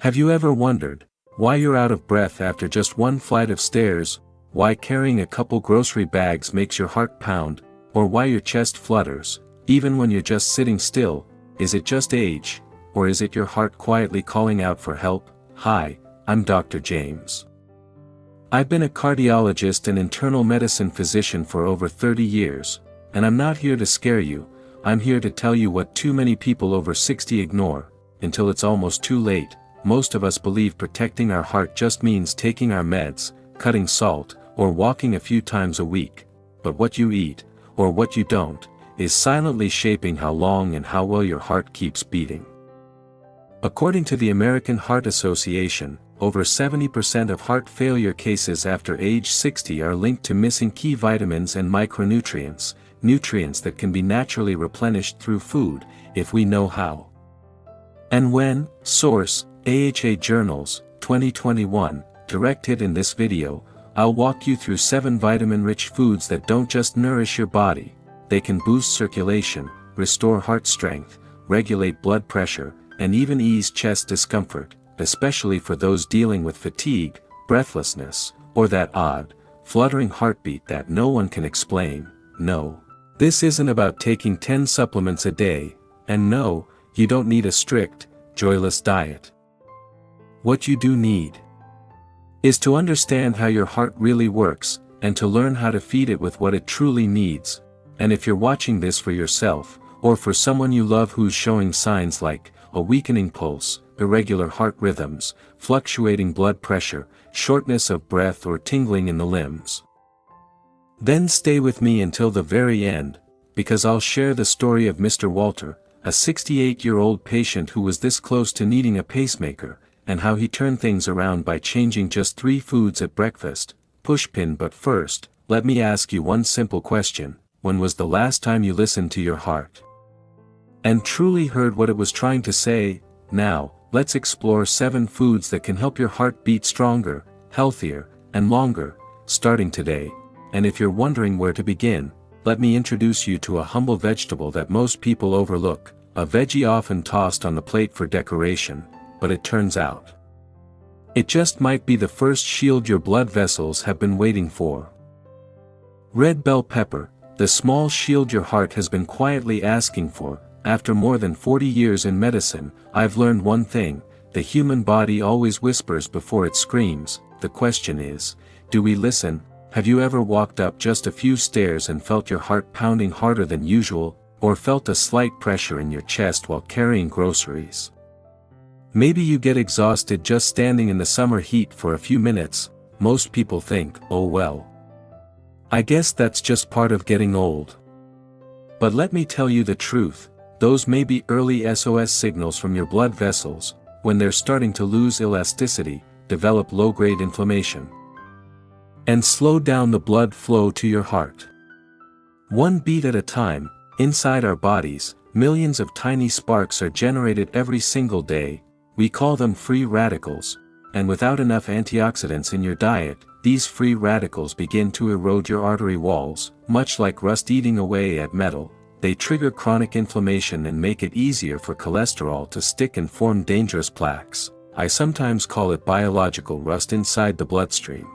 Have you ever wondered why you're out of breath after just one flight of stairs, why carrying a couple grocery bags makes your heart pound, or why your chest flutters, even when you're just sitting still? Is it just age, or is it your heart quietly calling out for help? Hi, I'm Dr. James. I've been a cardiologist and internal medicine physician for over 30 years, and I'm not here to scare you. I'm here to tell you what too many people over 60 ignore, until it's almost too late. Most of us believe protecting our heart just means taking our meds, cutting salt, or walking a few times a week. But what you eat, or what you don't, is silently shaping how long and how well your heart keeps beating. According to the American Heart Association, over 70% of heart failure cases after age 60 are linked to missing key vitamins and micronutrients, nutrients that can be naturally replenished through food, if we know how. And when? Source: AHA Journals, 2021. Direct hit. In this video, I'll walk you through 7 vitamin-rich foods that don't just nourish your body, they can boost circulation, restore heart strength, regulate blood pressure, and even ease chest discomfort, especially for those dealing with fatigue, breathlessness, or that odd, fluttering heartbeat that no one can explain. No. This isn't about taking 10 supplements a day, and no, you don't need a strict, joyless diet. What you do need is to understand how your heart really works, and to learn how to feed it with what it truly needs. And if you're watching this for yourself, or for someone you love who's showing signs like a weakening pulse, irregular heart rhythms, fluctuating blood pressure, shortness of breath, or tingling in the limbs, then stay with me until the very end, because I'll share the story of Mr. Walter, a 68-year-old patient who was this close to needing a pacemaker, and how he turned things around by changing just 3 foods at breakfast. Pushpin. But first, let me ask you one simple question: when was the last time you listened to your heart and truly heard what it was trying to say? Now, let's explore 7 foods that can help your heart beat stronger, healthier, and longer, starting today. And if you're wondering where to begin, let me introduce you to a humble vegetable that most people overlook, a veggie often tossed on the plate for decoration, but it turns out it just might be the first shield your blood vessels have been waiting for. Red bell pepper, the small shield your heart has been quietly asking for. After more than 40 years in medicine, I've learned one thing: the human body always whispers before it screams. The question is, do we listen? Have you ever walked up just a few stairs and felt your heart pounding harder than usual, or felt a slight pressure in your chest while carrying groceries? Maybe you get exhausted just standing in the summer heat for a few minutes. Most people think, oh well, I guess that's just part of getting old. But let me tell you the truth, those may be early SOS signals from your blood vessels, when they're starting to lose elasticity, develop low-grade inflammation, and slow down the blood flow to your heart. One beat at a time, inside our bodies, millions of tiny sparks are generated every single day. We call them free radicals, and without enough antioxidants in your diet, these free radicals begin to erode your artery walls, much like rust eating away at metal. They trigger chronic inflammation and make it easier for cholesterol to stick and form dangerous plaques. I sometimes call it biological rust inside the bloodstream.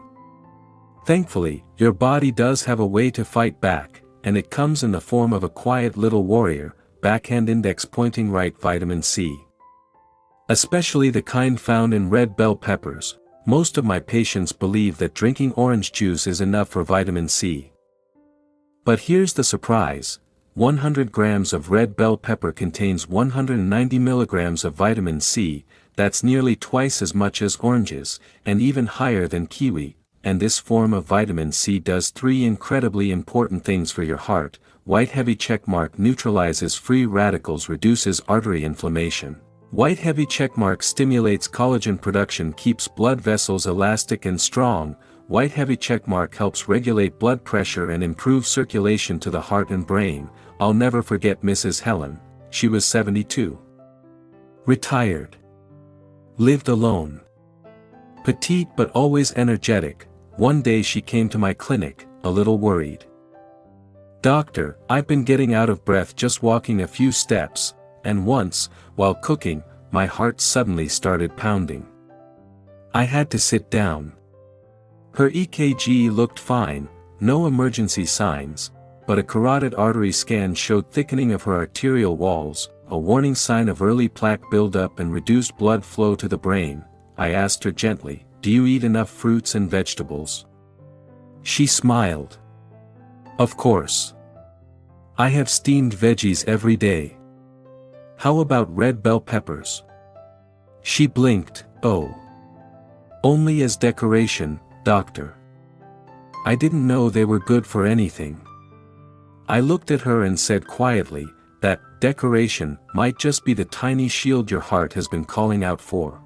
Thankfully, your body does have a way to fight back, and it comes in the form of a quiet little warrior, backhand index pointing right: vitamin C. Especially the kind found in red bell peppers. Most of my patients believe that drinking orange juice is enough for vitamin C. But here's the surprise: 100 grams of red bell pepper contains 190 milligrams of vitamin C. That's nearly twice as much as oranges, and even higher than kiwi. And this form of vitamin C does 3 incredibly important things for your heart. White heavy checkmark neutralizes free radicals, reduces artery inflammation. White heavy checkmark stimulates collagen production, keeps blood vessels elastic and strong. White heavy checkmark helps regulate blood pressure and improve circulation to the heart and brain. I'll never forget Mrs. Helen. She was 72. Retired. Lived alone. Petite but always energetic. One day she came to my clinic, a little worried. "Doctor, I've been getting out of breath just walking a few steps, and once, while cooking, my heart suddenly started pounding. I had to sit down. Her EKG looked fine, no emergency signs, but a carotid artery scan showed thickening of her arterial walls, a warning sign of early plaque buildup and reduced blood flow to the brain. I asked her gently, "Do you eat enough fruits and vegetables?" She smiled. "Of course. I have steamed veggies every day." "How about red bell peppers?" She blinked. "Oh. Only as decoration, doctor." I didn't know they were good for anything. I looked at her and said quietly, that decoration might just be the tiny shield your heart has been calling out for.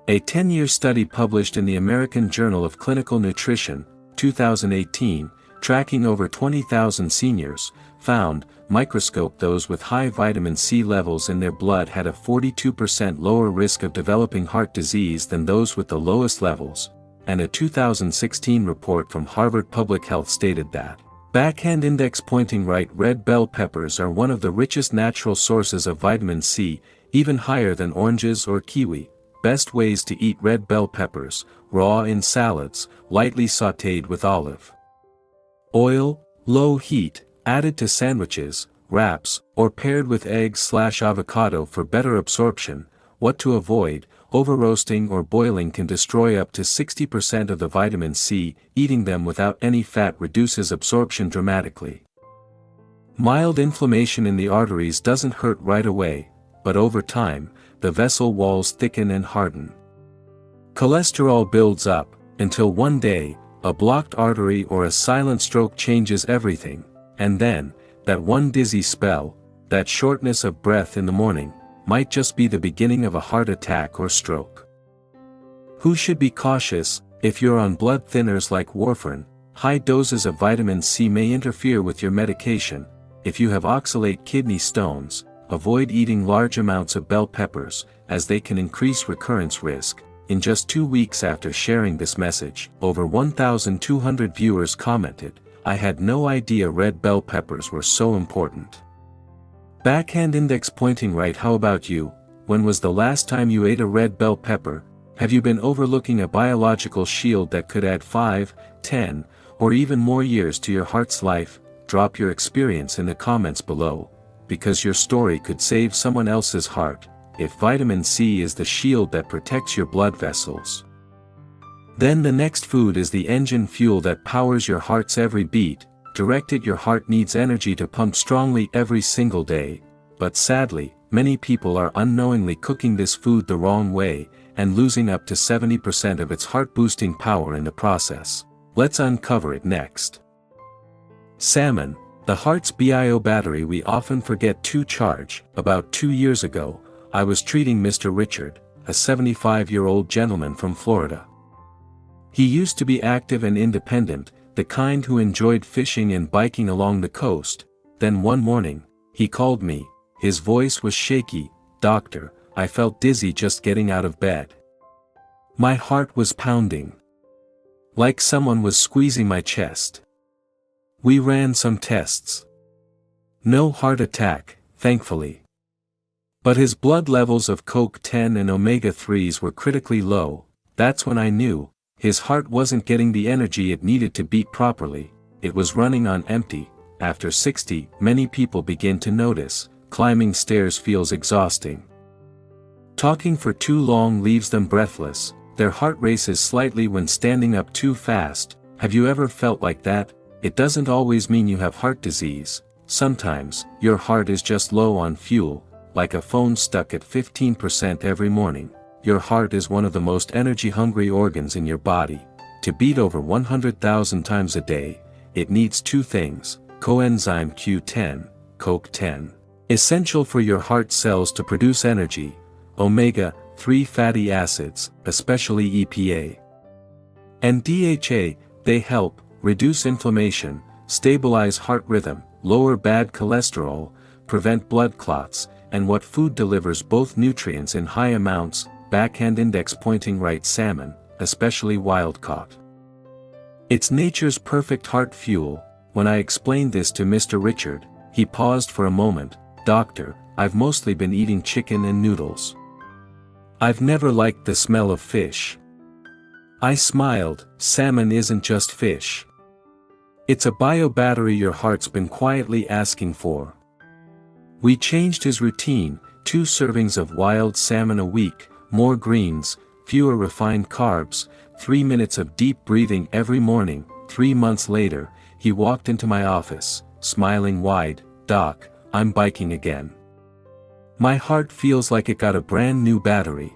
A 10-year study published in the American Journal of Clinical Nutrition, 2018, tracking over 20,000 seniors, found, microscope those with high vitamin C levels in their blood had a 42% lower risk of developing heart disease than those with the lowest levels, and a 2016 report from Harvard Public Health stated that, backhand index pointing right red bell peppers are one of the richest natural sources of vitamin C, even higher than oranges or kiwi. Best ways to eat red bell peppers: raw in salads, lightly sautéed with olive oil, low heat, added to sandwiches, wraps, or paired with eggs/avocado for better absorption. What to avoid: over-roasting or boiling can destroy up to 60% of the vitamin C, eating them without any fat reduces absorption dramatically. Mild inflammation in the arteries doesn't hurt right away, but over time, the vessel walls thicken and harden. Cholesterol builds up, until one day, a blocked artery or a silent stroke changes everything, and then, that one dizzy spell, that shortness of breath in the morning, might just be the beginning of a heart attack or stroke. Who should be cautious? If you're on blood thinners like warfarin, high doses of vitamin C may interfere with your medication. If you have oxalate kidney stones, avoid eating large amounts of bell peppers, as they can increase recurrence risk. In just 2 weeks after sharing this message, over 1,200 viewers commented, "I had no idea red bell peppers were so important." Backhand index pointing right. How about you? When was the last time you ate a red bell pepper? Have you been overlooking a biological shield that could add 5, 10, or even more years to your heart's life? Drop your experience in the comments below, because your story could save someone else's heart. If vitamin C is the shield that protects your blood vessels, then the next food is the engine fuel that powers your heart's every beat. Direct it. Your heart needs energy to pump strongly every single day, but sadly, many people are unknowingly cooking this food the wrong way, and losing up to 70% of its heart-boosting power in the process. Let's uncover it next. Salmon, the heart's bio battery we often forget to charge. About 2 years ago, I was treating Mr. Richard, a 75-year-old gentleman from Florida. He used to be active and independent, the kind who enjoyed fishing and biking along the coast. Then one morning, he called me. His voice was shaky. "Doctor, I felt dizzy just getting out of bed. My heart was pounding, like someone was squeezing my chest." We ran some tests. No heart attack, thankfully. But his blood levels of CoQ10 and omega-3s were critically low. That's when I knew, his heart wasn't getting the energy it needed to beat properly, it was running on empty. After 60, many people begin to notice, climbing stairs feels exhausting. Talking for too long leaves them breathless, their heart races slightly when standing up too fast. Have you ever felt like that? It doesn't always mean you have heart disease. Sometimes, your heart is just low on fuel, like a phone stuck at 15% every morning. Your heart is one of the most energy-hungry organs in your body. To beat over 100,000 times a day, it needs 2 things: coenzyme Q10, CoQ10, essential for your heart cells to produce energy, omega-3 fatty acids, especially EPA, and DHA. They help reduce inflammation, stabilize heart rhythm, lower bad cholesterol, prevent blood clots, and what food delivers both nutrients in high amounts. Backhand index pointing right. Salmon, especially wild-caught. It's nature's perfect heart fuel. When I explained this to Mr. Richard, he paused for a moment. "Doctor, I've mostly been eating chicken and noodles. I've never liked the smell of fish. I smiled. Salmon isn't just fish. It's a bio-battery your heart's been quietly asking for. We changed his routine, 2 servings of wild salmon a week, more greens, fewer refined carbs, 3 minutes of deep breathing every morning. 3 months later, he walked into my office, smiling wide. "Doc, I'm biking again. My heart feels like it got a brand new battery."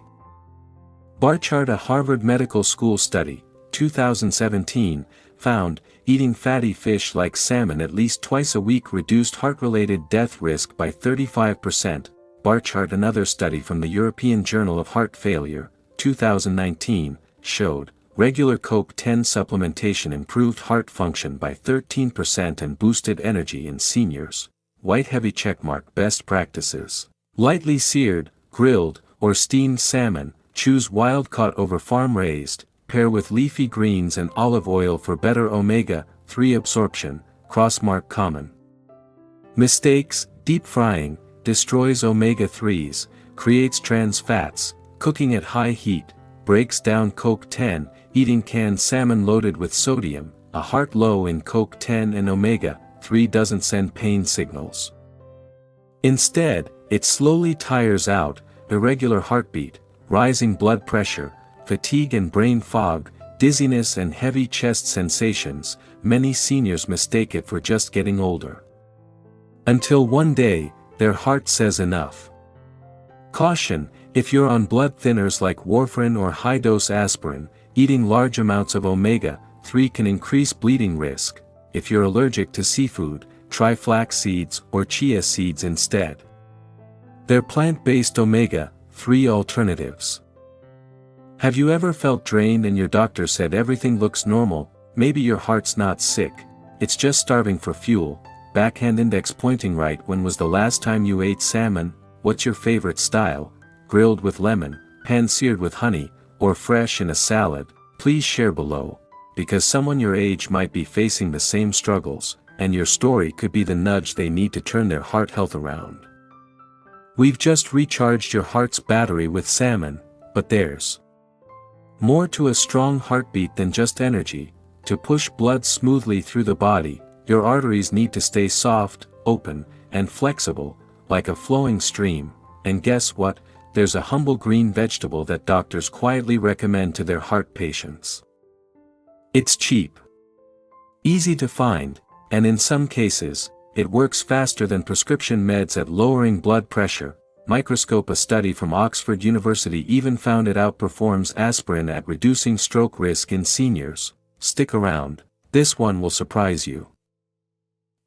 Barchard, a Harvard Medical School study, 2017, found, eating fatty fish like salmon at least twice a week reduced heart-related death risk by 35%. Barchard, another study from the European Journal of Heart Failure, 2019, showed, regular CoQ10 supplementation improved heart function by 13% and boosted energy in seniors. White heavy checkmark best practices. Lightly seared, grilled, or steamed salmon, choose wild-caught over farm-raised, pair with leafy greens and olive oil for better omega-3 absorption, crossmark common. Mistakes: deep frying, destroys omega-3s, creates trans fats, cooking at high heat, breaks down CoQ10, eating canned salmon loaded with sodium, a heart low in CoQ10 and omega-3 doesn't send pain signals. Instead, it slowly tires out, irregular heartbeat, rising blood pressure, fatigue and brain fog, dizziness and heavy chest sensations. Many seniors mistake it for just getting older. Until one day, their heart says enough. Caution: if you're on blood thinners like warfarin or high-dose aspirin, eating large amounts of omega-3 can increase bleeding risk. If you're allergic to seafood, try flax seeds or chia seeds instead. They're plant-based omega-3 alternatives. Have you ever felt drained and your doctor said everything looks normal? Maybe your heart's not sick, it's just starving for fuel. Backhand index pointing right. When was the last time you ate salmon? What's your favorite style? Grilled with lemon, pan-seared with honey, or fresh in a salad? Please share below, because someone your age might be facing the same struggles, and your story could be the nudge they need to turn their heart health around. We've just recharged your heart's battery with salmon, but there's more to a strong heartbeat than just energy. To push blood smoothly through the body, your arteries need to stay soft, open, and flexible, like a flowing stream. And guess what? There's a humble green vegetable that doctors quietly recommend to their heart patients. It's cheap, easy to find, and in some cases, it works faster than prescription meds at lowering blood pressure. Microscope: a study from Oxford University even found it outperforms aspirin at reducing stroke risk in seniors. Stick around, this one will surprise you.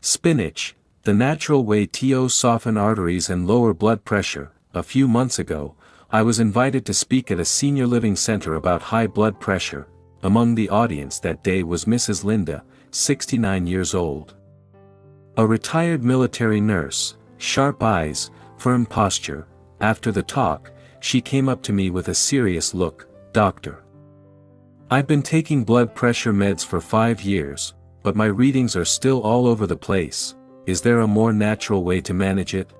Spinach, the natural way to soften arteries and lower blood pressure. A few months ago, I was invited to speak at a senior living center about high blood pressure. Among the audience that day was Mrs. Linda, 69 years old. A retired military nurse, sharp eyes, firm posture. After the talk, she came up to me with a serious look. "Doctor, I've been taking blood pressure meds for 5 years, but my readings are still all over the place. Is there a more natural way to manage it?"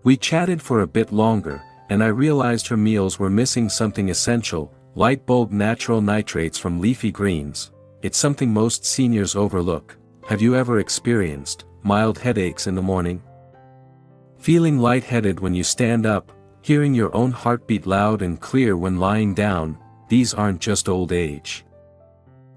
We chatted for a bit longer, and I realized her meals were missing something essential: light bulb natural nitrates from leafy greens. It's something most seniors overlook. Have you ever experienced mild headaches in the morning? Feeling lightheaded when you stand up? Hearing your own heartbeat loud and clear when lying down? These aren't just old age.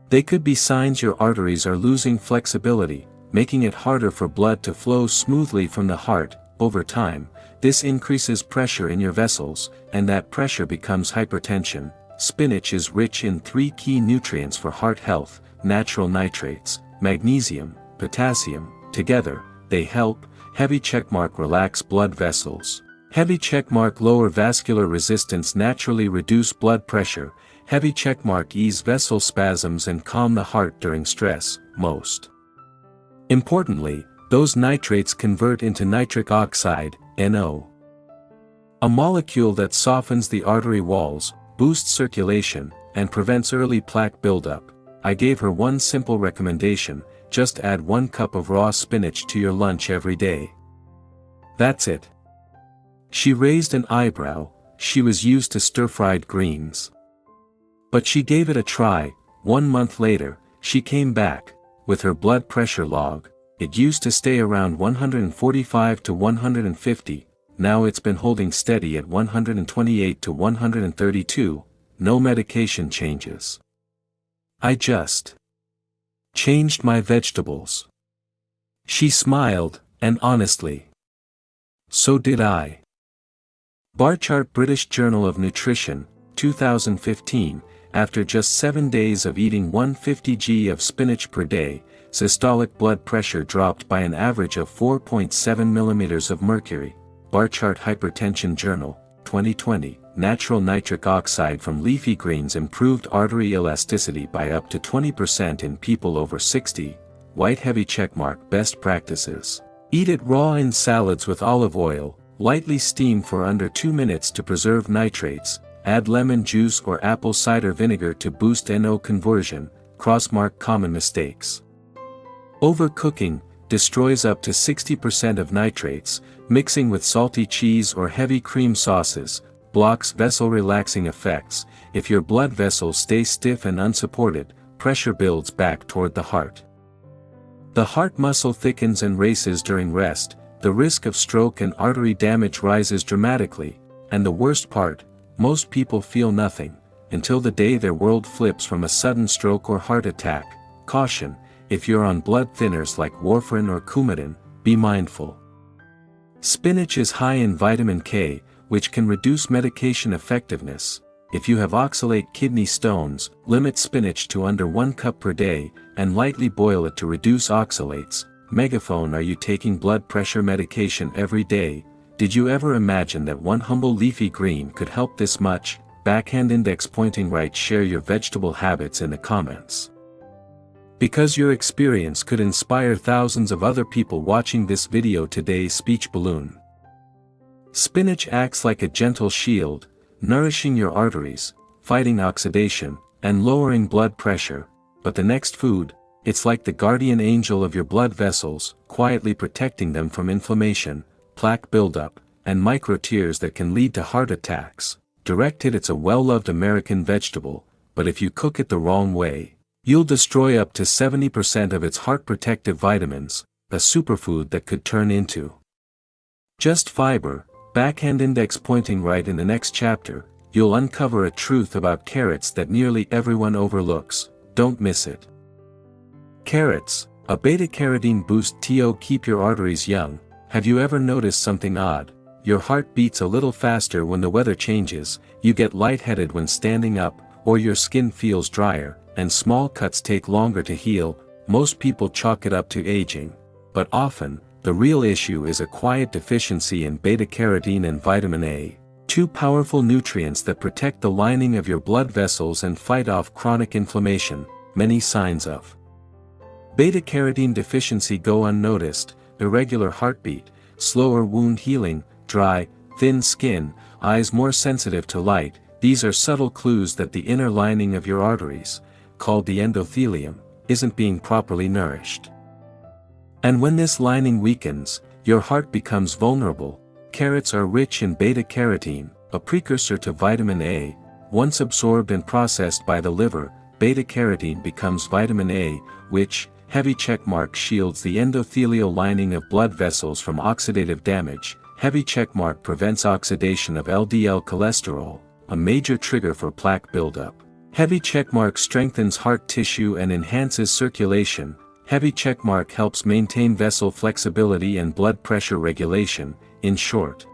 They could be signs your arteries are losing flexibility, making it harder for blood to flow smoothly from the heart. Over time, this increases pressure in your vessels, and that pressure becomes hypertension. Spinach is rich in 3 key nutrients for heart health: natural nitrates, magnesium, potassium. Together, they help. Heavy checkmark: relax blood vessels. Heavy checkmark: lower vascular resistance, naturally reduce blood pressure. Heavy checkmark: ease vessel spasms and calm the heart during stress. Most importantly, those nitrates convert into nitric oxide, NO, a molecule that softens the artery walls, boosts circulation, and prevents early plaque buildup. I gave her one simple recommendation: just add 1 cup of raw spinach to your lunch every day. That's it. She raised an eyebrow. She was used to stir-fried greens. But she gave it a try. 1 month later, she came back, with her blood pressure log. It used to stay around 145 to 150, now it's been holding steady at 128 to 132, no medication changes. I just changed my vegetables. She smiled, and honestly, so did I. Bar chart British Journal of Nutrition, 2015, after just 7 days of eating 150 g of spinach per day, systolic blood pressure dropped by an average of 4.7 mm of mercury. Bar chart Hypertension Journal, 2020, natural nitric oxide from leafy greens improved artery elasticity by up to 20% in people over 60. White heavy checkmark best practices. Eat it raw in salads with olive oil, lightly steam for under 2 minutes to preserve nitrates, add lemon juice or apple cider vinegar to boost NO conversion, crossmark common mistakes. Overcooking destroys up to 60% of nitrates, mixing with salty cheese or heavy cream sauces, blocks vessel relaxing effects. If your blood vessels stay stiff and unsupported, pressure builds back toward the heart. The heart muscle thickens and races during rest, the risk of stroke and artery damage rises dramatically, and the worst part, most people feel nothing, until the day their world flips from a sudden stroke or heart attack. Caution, if you're on blood thinners like warfarin or Coumadin, be mindful. Spinach is high in vitamin K, which can reduce medication effectiveness. If you have oxalate kidney stones, limit spinach to under 1 cup per day, and lightly boil it to reduce oxalates. Megaphone, are you taking blood pressure medication every day? Did you ever imagine that one humble leafy green could help this much? Backhand index pointing right. Share your vegetable habits in the comments, because your experience could inspire thousands of other people watching this video today. Speech balloon. Spinach acts like a gentle shield, nourishing your arteries, fighting oxidation, and lowering blood pressure, but the next food, it's like the guardian angel of your blood vessels, quietly protecting them from inflammation, plaque buildup, and micro tears that can lead to heart attacks. Direct hit. It's a well-loved American vegetable, but if you cook it the wrong way, you'll destroy up to 70% of its heart protective vitamins, a superfood that could turn into just fiber. Backhand index pointing right. In the next chapter, you'll uncover a truth about carrots that nearly everyone overlooks. Don't miss it. Carrots, a beta-carotene boost to keep your arteries young. Have you ever noticed something odd? Your heart beats a little faster when the weather changes, you get lightheaded when standing up, or your skin feels drier, and small cuts take longer to heal. Most people chalk it up to aging. But often, the real issue is a quiet deficiency in beta-carotene and vitamin A, two powerful nutrients that protect the lining of your blood vessels and fight off chronic inflammation. Many signs of beta-carotene deficiency go unnoticed: irregular heartbeat, slower wound healing, dry, thin skin, eyes more sensitive to light. These are subtle clues that the inner lining of your arteries, called the endothelium, isn't being properly nourished. And when this lining weakens, your heart becomes vulnerable. Carrots are rich in beta-carotene, a precursor to vitamin A. Once absorbed and processed by the liver, beta-carotene becomes vitamin A, which, heavy checkmark, shields the endothelial lining of blood vessels from oxidative damage. Heavy checkmark prevents oxidation of LDL cholesterol, a major trigger for plaque buildup. Heavy checkmark strengthens heart tissue and enhances circulation. Heavy checkmark helps maintain vessel flexibility and blood pressure regulation. In short,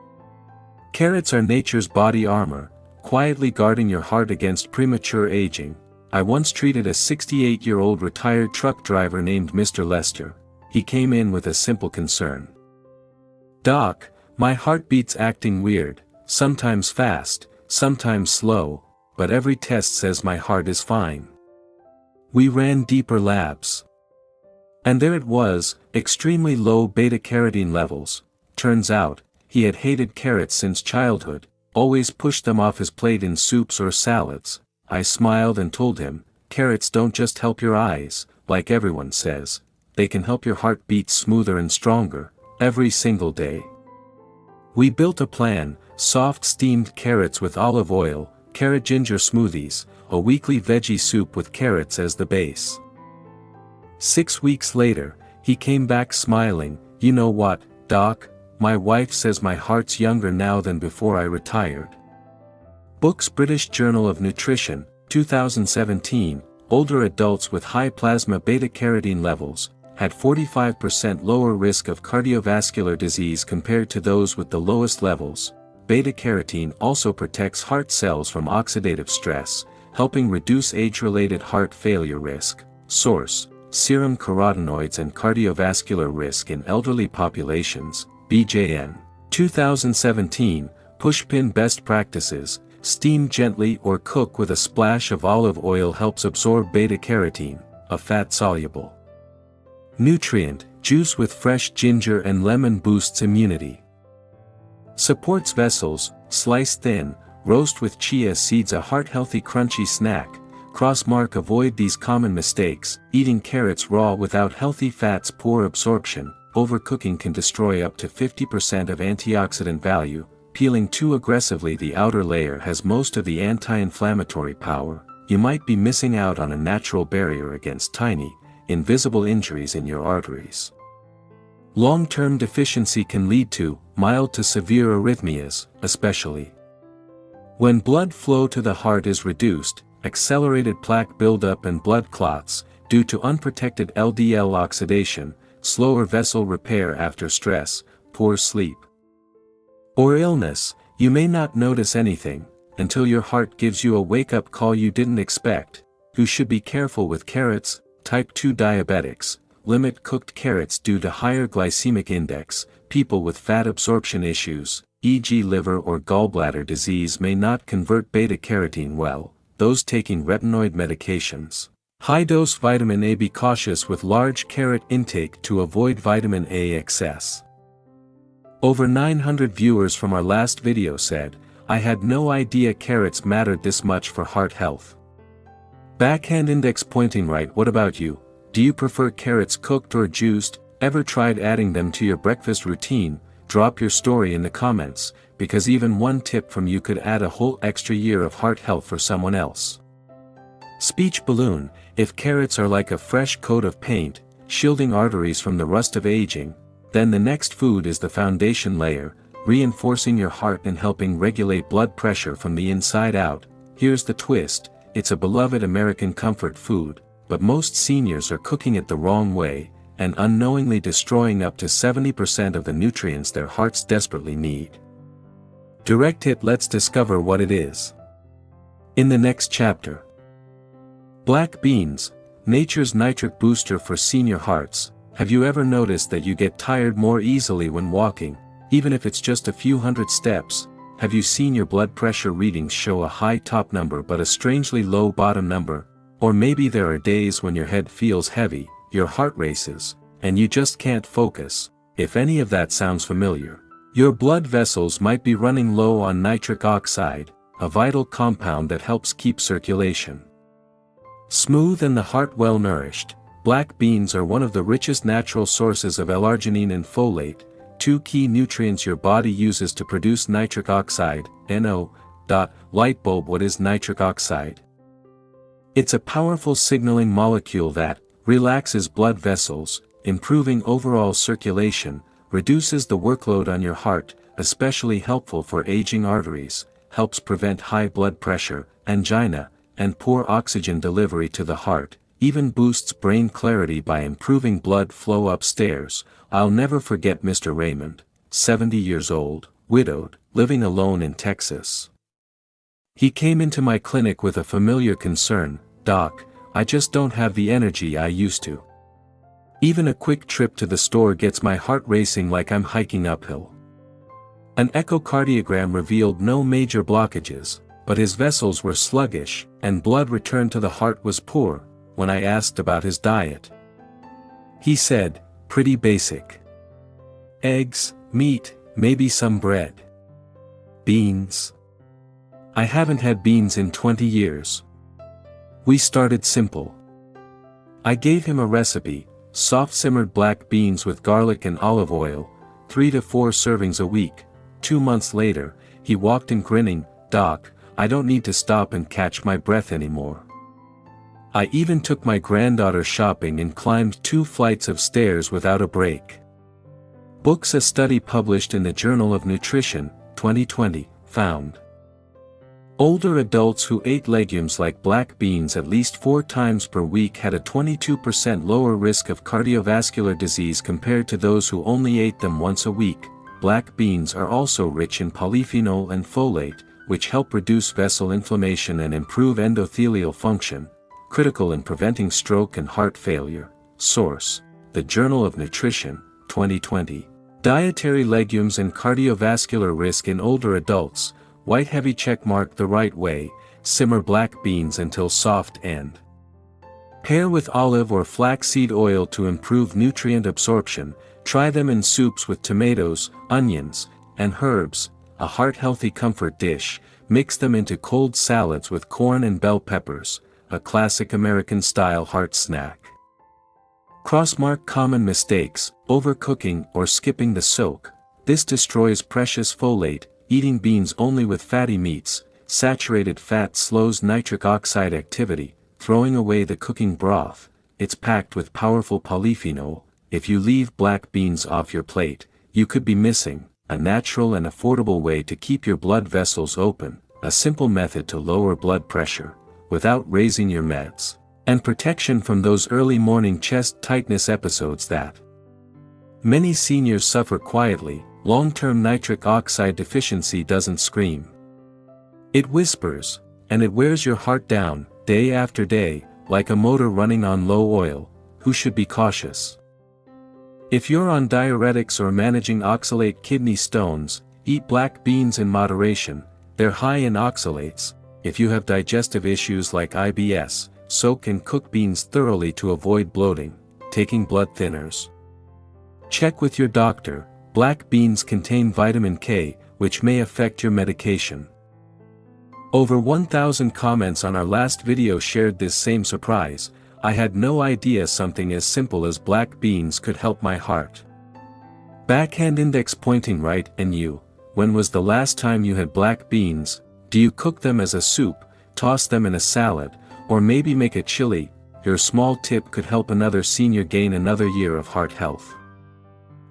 carrots are nature's body armor, quietly guarding your heart against premature aging. I once treated a 68-year-old retired truck driver named Mr. Lester. He came in with a simple concern. "Doc, my heartbeat's acting weird, sometimes fast, sometimes slow, but every test says my heart is fine." We ran deeper labs, and there it was, extremely low beta-carotene levels. Turns out, he had hated carrots since childhood, always pushed them off his plate in soups or salads. I smiled and told him, carrots don't just help your eyes, like everyone says, they can help your heart beat smoother and stronger, every single day. We built a plan: soft steamed carrots with olive oil, carrot ginger smoothies, a weekly veggie soup with carrots as the base. 6 weeks later, he came back smiling. "You know what, Doc? My wife says my heart's younger now than before I retired." Books. British Journal of Nutrition, 2017, older adults with high plasma beta-carotene levels had 45% lower risk of cardiovascular disease compared to those with the lowest levels. Beta-carotene also protects heart cells from oxidative stress, helping reduce age-related heart failure risk. Source: Serum carotenoids and cardiovascular risk in elderly populations, BJN. 2017, Pushpin best practices: steam gently or cook with a splash of olive oil helps absorb beta-carotene, a fat-soluble nutrient. Juice with fresh ginger and lemon boosts immunity. Supports vessels. Slice thin, roast with chia seeds, a heart-healthy crunchy snack. Crossmark: avoid these common mistakes: eating carrots raw without healthy fats, poor absorption, overcooking can destroy up to 50% of antioxidant value, peeling too aggressively, the outer layer has most of the anti-inflammatory power, you might be missing out on a natural barrier against tiny, invisible injuries in your arteries. Long-term deficiency can lead to mild to severe arrhythmias, especially when blood flow to the heart is reduced, accelerated plaque buildup and blood clots, due to unprotected LDL oxidation, slower vessel repair after stress, poor sleep, or illness. You may not notice anything, until your heart gives you a wake-up call you didn't expect. You should be careful with carrots. Type 2 diabetics, limit cooked carrots due to higher glycemic index. People with fat absorption issues, e.g. liver or gallbladder disease, may not convert beta-carotene well. Those taking retinoid medications. High-dose vitamin A. Be cautious with large carrot intake to avoid vitamin A excess. Over 900 viewers from our last video said, "I had no idea carrots mattered this much for heart health." Backhand index pointing right. What about you? Do you prefer carrots cooked or juiced? Ever tried adding them to your breakfast routine? Drop your story in the comments, because even one tip from you could add a whole extra year of heart health for someone else. Speech balloon. If carrots are like a fresh coat of paint, shielding arteries from the rust of aging, then the next food is the foundation layer, reinforcing your heart and helping regulate blood pressure from the inside out. Here's the twist: it's a beloved American comfort food, but most seniors are cooking it the wrong way, and unknowingly destroying up to 70% of the nutrients their hearts desperately need. Direct hit. Let's discover what it is in the next chapter. Black beans, nature's nitric booster for senior hearts. Have you ever noticed that you get tired more easily when walking, even if it's just a few hundred steps? Have you seen your blood pressure readings show a high top number but a strangely low bottom number? Or maybe there are days when your head feels heavy, your heart races, and you just can't focus. If any of that sounds familiar, your blood vessels might be running low on nitric oxide, a vital compound that helps keep circulation smooth and the heart well nourished. Black beans are one of the richest natural sources of L-arginine and folate, two key nutrients your body uses to produce nitric oxide, NO. Light bulb. What is nitric oxide? It's a powerful signaling molecule that relaxes blood vessels, improving overall circulation, reduces the workload on your heart, especially helpful for aging arteries, helps prevent high blood pressure, angina, and poor oxygen delivery to the heart, even boosts brain clarity by improving blood flow upstairs. I'll never forget Mr. Raymond, 70 years old, widowed, living alone in Texas. He came into my clinic with a familiar concern: "Doc, I just don't have the energy I used to. Even a quick trip to the store gets my heart racing like I'm hiking uphill." An echocardiogram revealed no major blockages, but his vessels were sluggish, and blood return to the heart was poor. When I asked about his diet, he said, "Pretty basic. Eggs, meat, maybe some bread. Beans. I haven't had beans in 20 years. We started simple. I gave him a recipe: soft simmered black beans with garlic and olive oil, 3 to 4 servings a week, 2 months later, he walked in grinning, "Doc, I don't need to stop and catch my breath anymore. I even took my granddaughter shopping and climbed 2 flights of stairs without a break." Books. A study published in the Journal of Nutrition, 2020, found older adults who ate legumes like black beans at least 4 times per week had a 22% lower risk of cardiovascular disease compared to those who only ate them once a week. Black beans are also rich in polyphenol and folate, which help reduce vessel inflammation and improve endothelial function, critical in preventing stroke and heart failure. Source: The Journal of Nutrition, 2020. Dietary legumes and cardiovascular risk in older adults. White heavy checkmark. The right way: simmer black beans until soft and pair with olive or flaxseed oil to improve nutrient absorption. Try them in soups with tomatoes, onions, and herbs. A heart-healthy comfort dish. Mix them into cold salads with corn and bell peppers. A classic American-style heart snack. Crossmark. Common mistakes: overcooking or skipping the soak. This destroys precious folate. Eating beans only with fatty meats. Saturated fat slows nitric oxide activity. Throwing away the cooking broth. It's packed with powerful polyphenol. If you leave black beans off your plate, you could be missing a natural and affordable way to keep your blood vessels open. A simple method to lower blood pressure without raising your meds, and protection from those early morning chest tightness episodes that many seniors suffer quietly. Long-term nitric oxide deficiency doesn't scream. It whispers, and it wears your heart down, day after day, like a motor running on low oil. Who should be cautious? If you're on diuretics or managing oxalate kidney stones, eat black beans in moderation. They're high in oxalates. If you have digestive issues like IBS, soak and cook beans thoroughly to avoid bloating. Taking blood thinners. Check with your doctor. Black beans contain vitamin K, which may affect your medication. Over 1,000 comments on our last video shared this same surprise. I had no idea something as simple as black beans could help my heart. Backhand index pointing right. And you? When was the last time you had black beans? Do you cook them as a soup, toss them in a salad, or maybe make a chili? Your small tip could help another senior gain another year of heart health.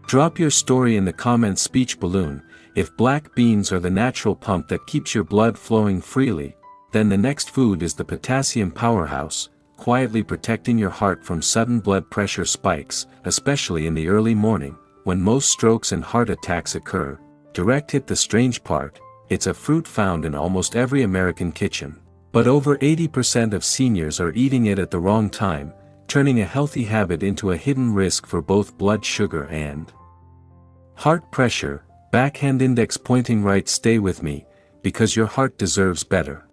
Drop your story in the comments. Speech balloon. If black beans are the natural pump that keeps your blood flowing freely, then the next food is the potassium powerhouse, quietly protecting your heart from sudden blood pressure spikes, especially in the early morning, when most strokes and heart attacks occur. Direct hit. The strange part: it's a fruit found in almost every American kitchen. But over 80% of seniors are eating it at the wrong time, turning a healthy habit into a hidden risk for both blood sugar and heart pressure. Backhand index pointing right. Stay with me, because your heart deserves better.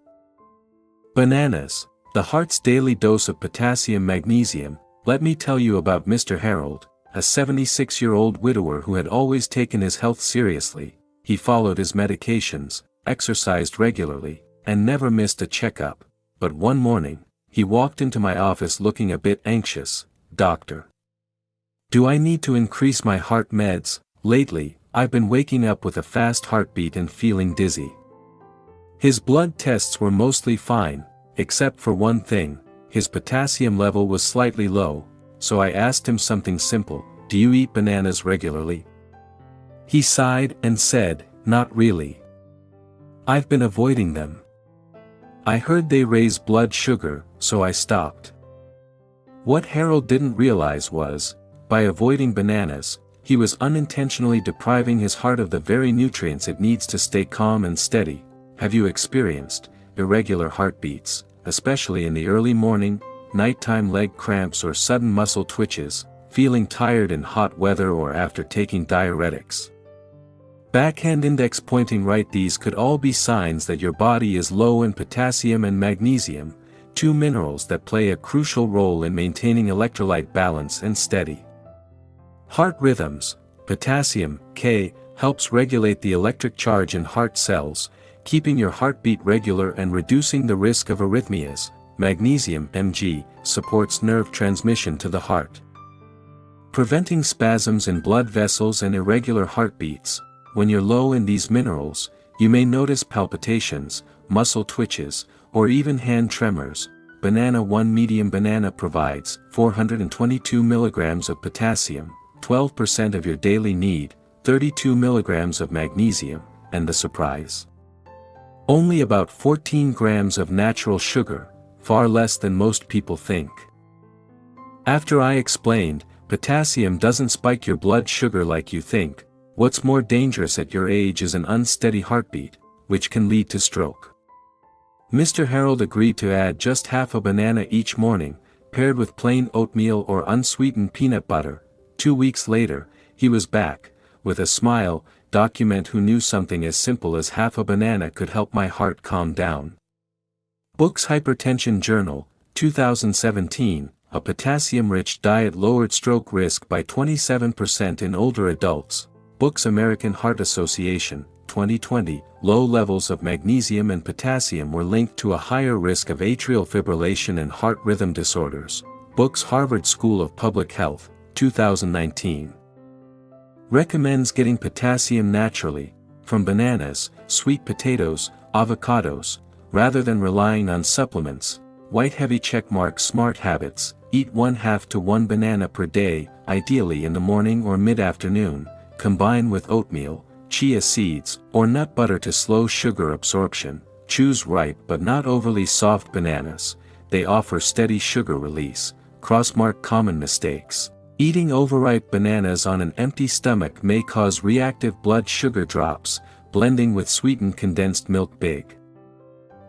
Bananas, the heart's daily dose of potassium magnesium. Let me tell you about Mr. Harold, a 76-year-old widower who had always taken his health seriously. He followed his medications, exercised regularly, and never missed a checkup. But one morning, he walked into my office looking a bit anxious. "Doctor, do I need to increase my heart meds? Lately, I've been waking up with a fast heartbeat and feeling dizzy." His blood tests were mostly fine, except for one thing: his potassium level was slightly low. So I asked him something simple: "Do you eat bananas regularly?" He sighed and said, "Not really. I've been avoiding them. I heard they raise blood sugar, so I stopped." What Harold didn't realize was, by avoiding bananas, he was unintentionally depriving his heart of the very nutrients it needs to stay calm and steady. Have you experienced irregular heartbeats, especially in the early morning, nighttime leg cramps or sudden muscle twitches, feeling tired in hot weather or after taking diuretics? Backhand index pointing right. These could all be signs that your body is low in potassium and magnesium, 2 minerals that play a crucial role in maintaining electrolyte balance and steady heart rhythms. Potassium, K, helps regulate the electric charge in heart cells, keeping your heartbeat regular and reducing the risk of arrhythmias. Magnesium, Mg, supports nerve transmission to the heart, preventing spasms in blood vessels and irregular heartbeats. when you're low in these minerals, you may notice palpitations, muscle twitches, or even hand tremors. Banana 1 medium banana provides 422 milligrams of potassium, 12% of your daily need, 32 milligrams of magnesium, and the surprise: only about 14 grams of natural sugar, far less than most people think. After I explained, potassium doesn't spike your blood sugar like you think. What's more dangerous at your age is an unsteady heartbeat, which can lead to stroke. Mr. Harold agreed to add just half a banana each morning, paired with plain oatmeal or unsweetened peanut butter. 2 weeks later, he was back, with a smile. Document: who knew something as simple as half a banana could help my heart calm down. Books: Hypertension Journal, 2017, a potassium-rich diet lowered stroke risk by 27% in older adults. Books: American Heart Association, 2020, low levels of magnesium and potassium were linked to a higher risk of atrial fibrillation and heart rhythm disorders. Books: Harvard School of Public Health, 2019. Recommends getting potassium naturally, from bananas, sweet potatoes, avocados, rather than relying on supplements. White heavy checkmark. Smart habits: eat 1/2 to 1 banana per day, ideally in the morning or mid-afternoon. Combine with oatmeal, chia seeds, or nut butter to slow sugar absorption. Choose ripe but not overly soft bananas. They offer steady sugar release. Crossmark. Common mistakes: eating overripe bananas on an empty stomach may cause reactive blood sugar drops. Blending with sweetened condensed milk. Big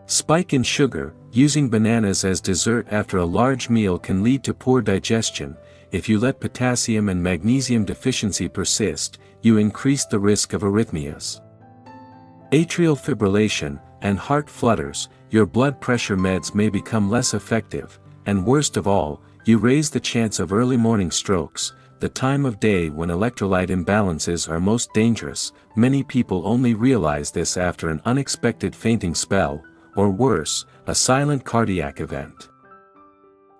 spike in sugar. Using bananas as dessert after a large meal can lead to poor digestion. If you let potassium and magnesium deficiency persist, you increase the risk of arrhythmias, atrial fibrillation, and heart flutters. Your blood pressure meds may become less effective, and worst of all, you raise the chance of early morning strokes, the time of day when electrolyte imbalances are most dangerous. Many people only realize this after an unexpected fainting spell, or worse, a silent cardiac event.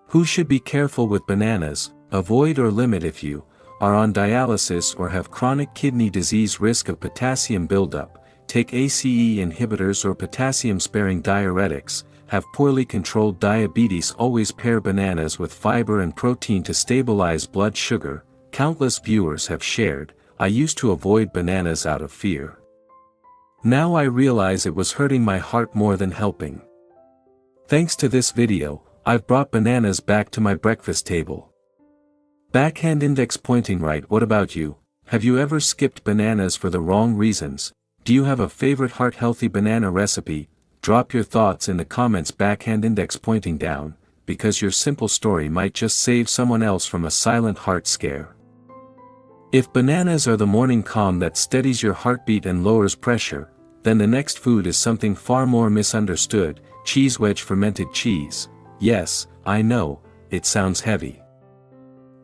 Who should be careful with bananas? Avoid or limit if you are on dialysis or have chronic kidney disease. Risk of potassium buildup: take ACE inhibitors or potassium-sparing diuretics. Have poorly controlled diabetes. Always pair bananas with fiber and protein to stabilize blood sugar. Countless viewers have shared, "I used to avoid bananas out of fear. Now I realize it was hurting my heart more than helping." Thanks to this video, I've brought bananas back to my breakfast table. Backhand index pointing right. What about you? Have you ever skipped bananas for the wrong reasons? Do you have a favorite heart-healthy banana recipe? Drop your thoughts in the comments. Backhand index pointing down, because your simple story might just save someone else from a silent heart scare. If bananas are the morning calm that steadies your heartbeat and lowers pressure, then the next food is something far more misunderstood: cheese wedge. Fermented cheese. Yes, I know, it sounds heavy.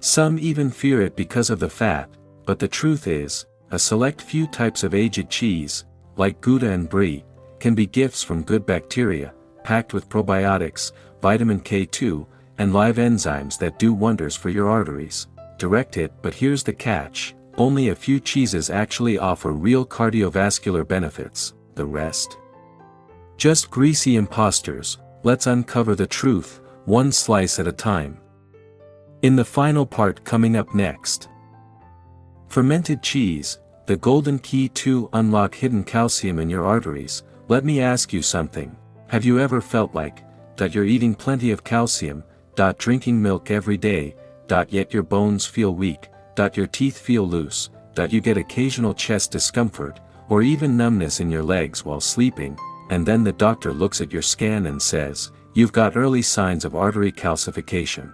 Some even fear it because of the fat, but the truth is, a select few types of aged cheese, like Gouda and Brie, can be gifts from good bacteria, packed with probiotics, vitamin K2, and live enzymes that do wonders for your arteries. Direct hit. But here's the catch: only a few cheeses actually offer real cardiovascular benefits. The rest? Just greasy imposters. Let's uncover the truth, one slice at a time. In the final part coming up next. Fermented cheese, the golden key to unlock hidden calcium in your arteries. Let me ask you something. Have you ever felt like that you're eating plenty of calcium, drinking milk every day, yet your bones feel weak, your teeth feel loose, you get occasional chest discomfort, or even numbness in your legs while sleeping, and then the doctor looks at your scan and says, "You've got early signs of artery calcification."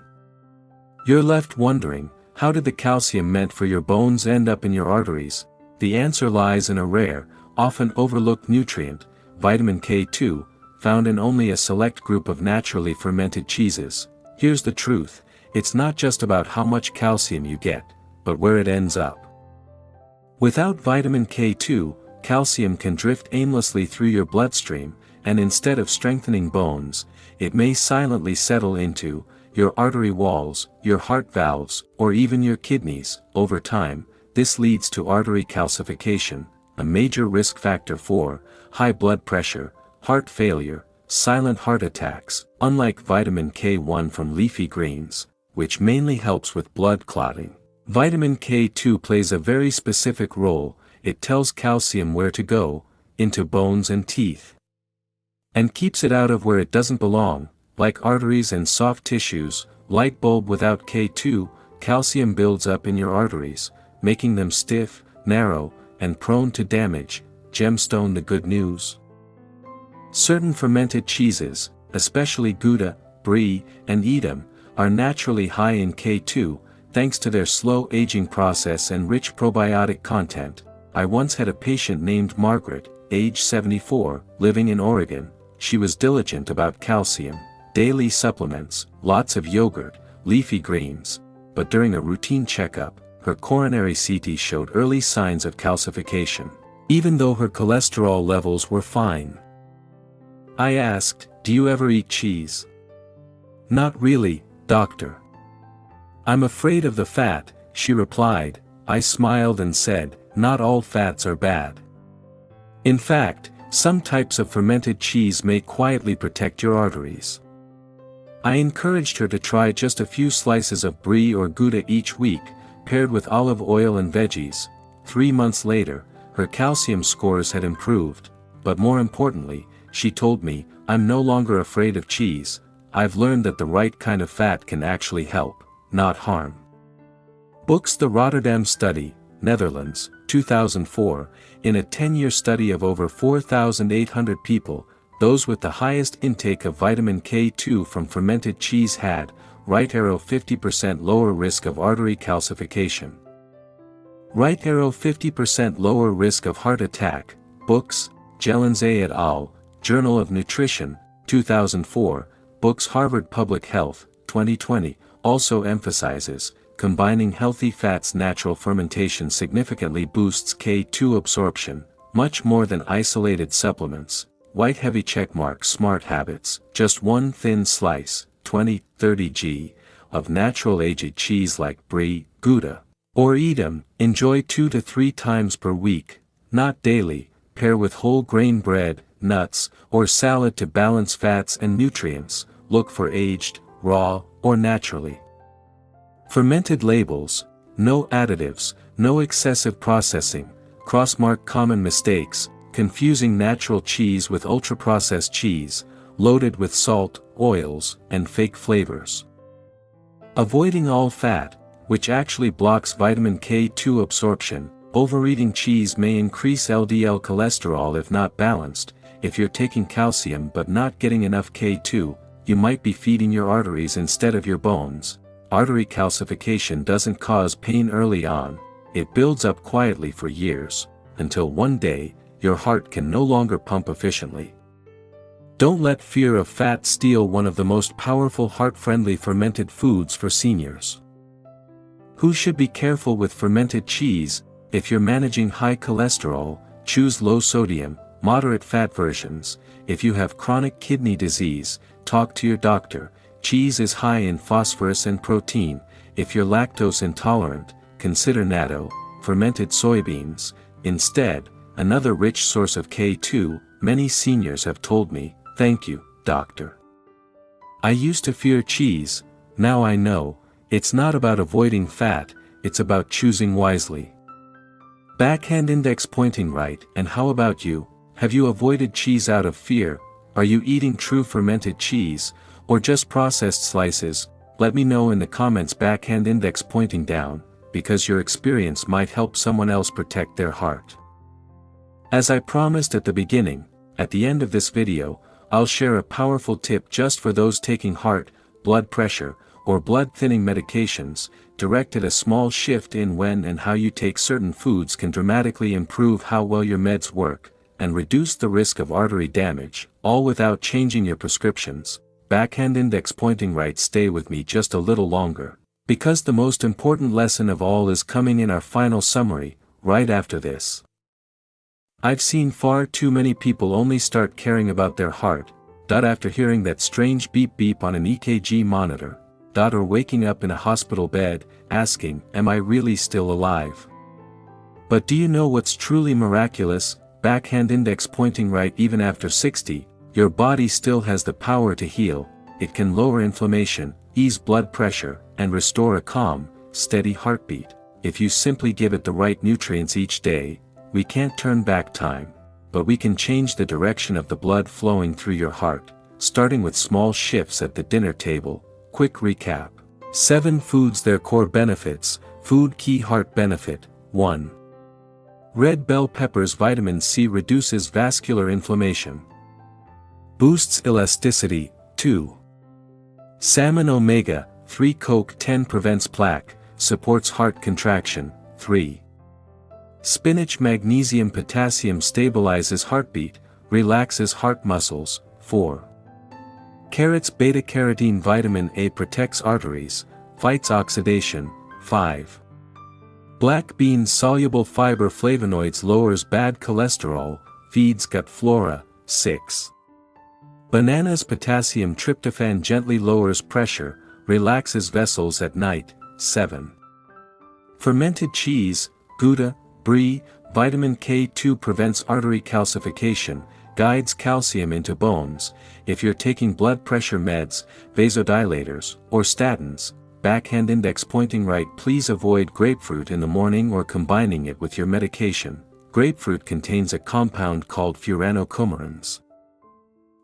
You're left wondering, how did the calcium meant for your bones end up in your arteries? The answer lies in a rare, often overlooked nutrient, vitamin K2, found in only a select group of naturally fermented cheeses. Here's the truth: it's not just about how much calcium you get, but where it ends up. Without vitamin K2, calcium can drift aimlessly through your bloodstream, and instead of strengthening bones, it may silently settle into your artery walls, your heart valves, or even your kidneys. Over time, this leads to artery calcification, a major risk factor for high blood pressure, heart failure, silent heart attacks, unlike vitamin K1 from leafy greens, which mainly helps with blood clotting. Vitamin K2 plays a very specific role. It tells calcium where to go, into bones and teeth, and keeps it out of where it doesn't belong, like arteries and soft tissues. Light bulb: without K2, calcium builds up in your arteries, making them stiff, narrow, and prone to damage. Gemstone: the good news. Certain fermented cheeses, especially Gouda, Brie, and Edam, are naturally high in K2, thanks to their slow aging process and rich probiotic content. I once had a patient named Margaret, age 74, living in Oregon. She was diligent about calcium, daily supplements, lots of yogurt, leafy greens, but during a routine checkup, her coronary CT showed early signs of calcification, even though her cholesterol levels were fine. I asked, "Do you ever eat cheese?" "Not really, doctor. I'm afraid of the fat," she replied. I smiled and said, "Not all fats are bad. In fact, some types of fermented cheese may quietly protect your arteries." I encouraged her to try just a few slices of Brie or Gouda each week, paired with olive oil and veggies. 3 months later, her calcium scores had improved, but more importantly, she told me, "I'm no longer afraid of cheese. I've learned that the right kind of fat can actually help, not harm." Books: The Rotterdam Study, Netherlands, 2004, in a 10-year study of over 4,800 people, those with the highest intake of vitamin K2 from fermented cheese had, right arrow 50% lower risk of artery calcification. Right arrow 50% lower risk of heart attack. Books: Jelenze et al., Journal of Nutrition, 2004, Books: Harvard Public Health, 2020, also emphasizes, combining healthy fats. Natural fermentation significantly boosts K2 absorption, much more than isolated supplements. White heavy checkmark. Smart habits: just one thin slice, 20-30 g, of natural aged cheese like Brie, Gouda, or Edam. Enjoy 2 to 3 times per week, not daily. Pair with whole grain bread, nuts, or salad to balance fats and nutrients. Look for aged, raw, or naturally fermented labels. No additives, no excessive processing. Crossmark. Common mistakes: confusing natural cheese with ultra-processed cheese, loaded with salt, oils, and fake flavors. Avoiding all fat, which actually blocks vitamin K2 absorption. Overeating cheese may increase LDL cholesterol if not balanced. If you're taking calcium but not getting enough K2, you might be feeding your arteries instead of your bones. Artery calcification doesn't cause pain early on, it builds up quietly for years, until one day, your heart can no longer pump efficiently. Don't let fear of fat steal one of the most powerful heart-friendly fermented foods for seniors. Who should be careful with fermented cheese? If you're managing high cholesterol, choose low-sodium, moderate-fat versions. If you have chronic kidney disease, talk to your doctor. Cheese is high in phosphorus and protein. If you're lactose intolerant, consider natto, fermented soybeans, instead, another rich source of K2. Many seniors have told me, "Thank you, doctor. I used to fear cheese, now I know, it's not about avoiding fat, it's about choosing wisely." Backhand index pointing right. And how about you? Have you avoided cheese out of fear? Are you eating true fermented cheese, or just processed slices? Let me know in the comments. Backhand index pointing down, because your experience might help someone else protect their heart. As I promised at the beginning, at the end of this video, I'll share a powerful tip just for those taking heart, blood pressure, or blood thinning medications. Directed. A small shift in when and how you take certain foods can dramatically improve how well your meds work, and reduce the risk of artery damage, all without changing your prescriptions. Backhand index pointing right. Stay with me just a little longer, because the most important lesson of all is coming in our final summary, right after this. I've seen far too many people only start caring about their heart, after hearing that strange beep beep on an EKG monitor, or waking up in a hospital bed, asking, "Am I really still alive?" But do you know what's truly miraculous? Backhand index pointing right. Even after 60, your body still has the power to heal. It can lower inflammation, ease blood pressure, and restore a calm, steady heartbeat. If you simply give it the right nutrients each day. We can't turn back time, but we can change the direction of the blood flowing through your heart, starting with small shifts at the dinner table. Quick recap. 7 foods. Their core benefits. Food key heart benefit. 1. Red bell peppers. Vitamin C reduces vascular inflammation. Boosts elasticity. 2. Salmon omega-3 CoQ10 prevents plaque, supports heart contraction. 3. Spinach magnesium potassium stabilizes heartbeat, relaxes heart muscles. 4. Carrots beta-carotene vitamin A protects arteries, fights oxidation. 5. Black beans soluble fiber flavonoids lowers bad cholesterol, feeds gut flora. 6. Bananas potassium tryptophan gently lowers pressure, relaxes vessels at night. 7. Fermented cheese, Gouda, Brie, vitamin K2 prevents artery calcification, guides calcium into bones. If you're taking blood pressure meds, vasodilators, or statins, backhand index pointing right. Please avoid grapefruit in the morning or combining it with your medication. Grapefruit contains a compound called furanocoumarins,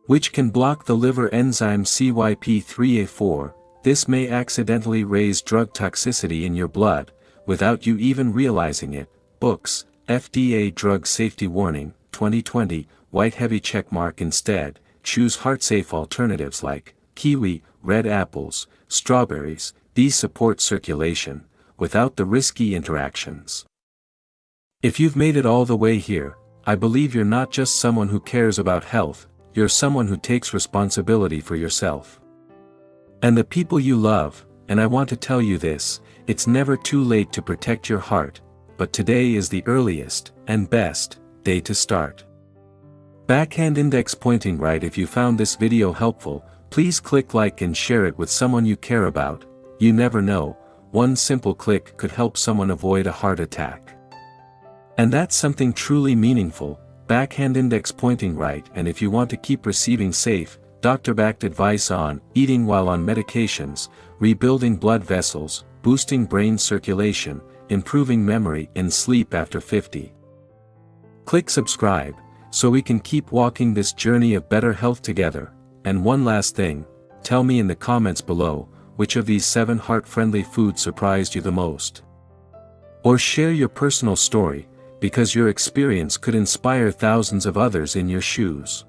which can block the liver enzyme CYP3A4. This may accidentally raise drug toxicity in your blood, without you even realizing it. Books, FDA Drug Safety Warning, 2020, white heavy checkmark. Instead, choose heart-safe alternatives like kiwi, red apples, strawberries. These support circulation, without the risky interactions. If you've made it all the way here, I believe you're not just someone who cares about health, you're someone who takes responsibility for yourself and the people you love. And I want to tell you this, it's never too late to protect your heart, but today is the earliest and best day to start. Backhand index pointing right. If you found this video helpful, please click like and share it with someone you care about. You never know, one simple click could help someone avoid a heart attack. And that's something truly meaningful. Backhand index pointing right. And if you want to keep receiving safe, doctor-backed advice on eating while on medications, rebuilding blood vessels, boosting brain circulation, improving memory and sleep after 50. Click subscribe, so we can keep walking this journey of better health together. And one last thing, tell me in the comments below, which of these 7 heart-friendly foods surprised you the most? Or share your personal story, because your experience could inspire thousands of others in your shoes.